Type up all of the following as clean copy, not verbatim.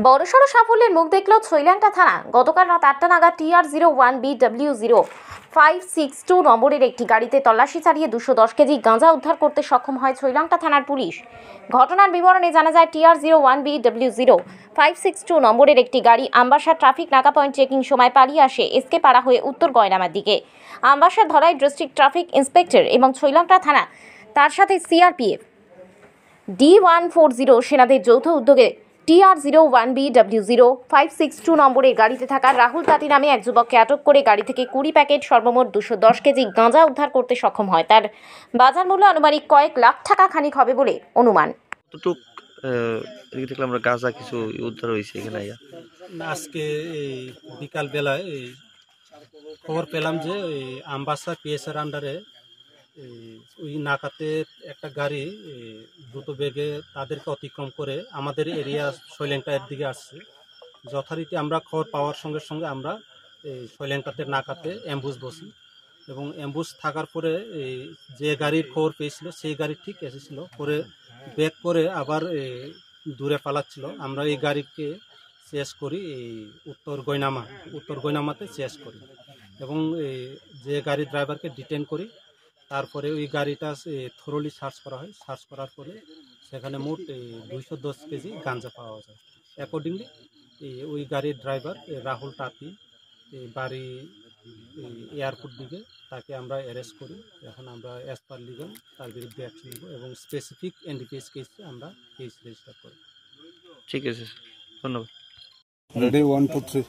বড়সড় সাফল্যের মুখ দেখল ছৈলাংটা থানা। গতকাল রাত 8টা নাগাদ TR01BW0562 নম্বরের একটি গাড়িতে তল্লাশি চালিয়ে 210 কেজি গাঁজা উদ্ধার করতে সক্ষম হয় ছৈলাংটা থানার পুলিশ। ঘটনার বিবরণে জানা যায়, TR01BW0562 নম্বরের একটি গাড়ি আমবাসা ট্রাফিক নাকা পয়েন্ট চেকিং সময় পালিয়ে আসে এসকে পাড়া হয়ে উত্তর গয়নামার দিকে। Ambassa Dhalai district traffic inspector এবং ছৈলাংটা থানা, তার সাথে CRPF D140 সেনাদের যৌথ উদ্যোগে TR01BW0562 নম্বরের গাড়িতে থাকা রাহুল তাঁতি নামে এক যুবককে আটক করে গাড়ি থেকে 20 প্যাকেট সর্বমোট 210 কেজি গাঁজা উদ্ধার করতে সক্ষম হয়। তার বাজার মূল্য আনুমানিক কয়েক লাখ টাকা খানিক হবে বলে অনুমান। কতটুক দেখলাম আমরা গাঁজা কিছু উদ্ধার হয়েছে এখানে। আজকে বিকাল বেলায় খবর পেলাম যে আমবাসা পিএসের আন্ডারে ওই নাকাতে একটা গাড়ি দ্রুত বেগে তাদেরকে অতিক্রম করে আমাদের এরিয়া শৈলেংটার দিকে আসছে। যথারীতি আমরা খবর পাওয়ার সঙ্গে সঙ্গে আমরা শৈলেংটাতে নাকাতে অ্যাম্বুস বসি এবং অ্যাম্বুস থাকার পরে যে গাড়ির খবর পেয়েছিল সেই গাড়ি ঠিক এসেছিল, পরে ব্যাক করে আবার দূরে পালাচ্ছিল। আমরা এই গাড়িকে চেস করি উত্তর গয়নামাতে চেস করি এবং যে গাড়ির ড্রাইভারকে ডিটেন করি। তারপরে ওই গাড়িটা থরলি সার্চ করা হয়। সার্চ করার পরে সেখানে মোট 210 কেজি গাঁজা পাওয়া যায়। অ্যাকর্ডিংলি ওই গাড়ির ড্রাইভার রাহুল তাঁতি, বাড়ি এয়ারপোর্ট দিকে, তাকে আমরা অ্যারেস্ট করি। এখন আমরা অ্যাজ পার লিগাল তার বিরুদ্ধে অ্যাকশন নেব এবং স্পেসিফিক NDPS কেসে আমরা কেস রেজিস্টার করি। ঠিক আছে, ধন্যবাদ। রেডি 1 2 3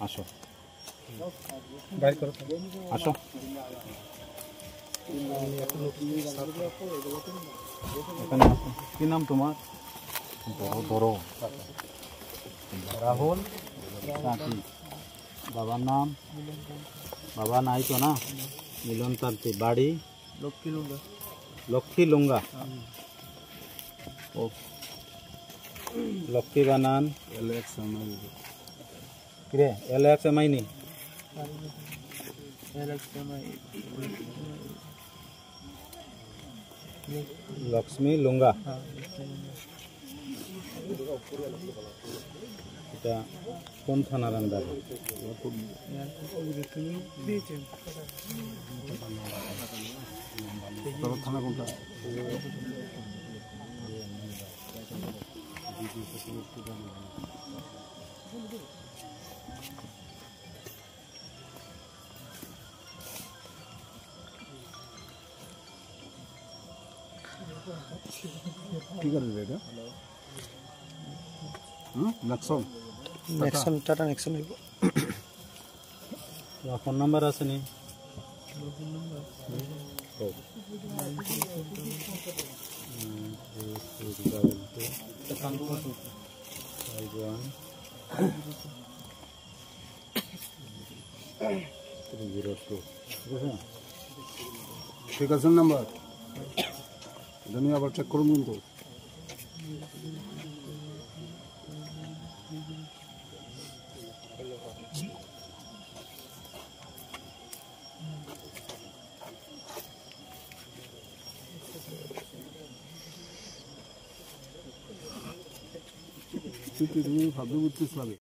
আসো বাইর করো, আসো। কি নাম তোমার? ধরো রাহুল তাঁতি। বাবার নাম? বাবা নাই তো না? মিলন তাঁতি। বাড়ি লক্ষ্মী লুঙ্গা। ও লক্ষ্মী বানান কিরে LXMI নি লক্ষ্মী লুঙ্গা। এটা কোন থানার আন্ডারে? থানা কোনটা? ঠিক আছে এটা নেক্সন টাটা নেক্সন নিব। ফোন নাম্বার আছে নি? ঠিক আছে নাম্বার জানি, আবার চেক করুন কিন্তু। তুই ভাবতে বুঝতেছ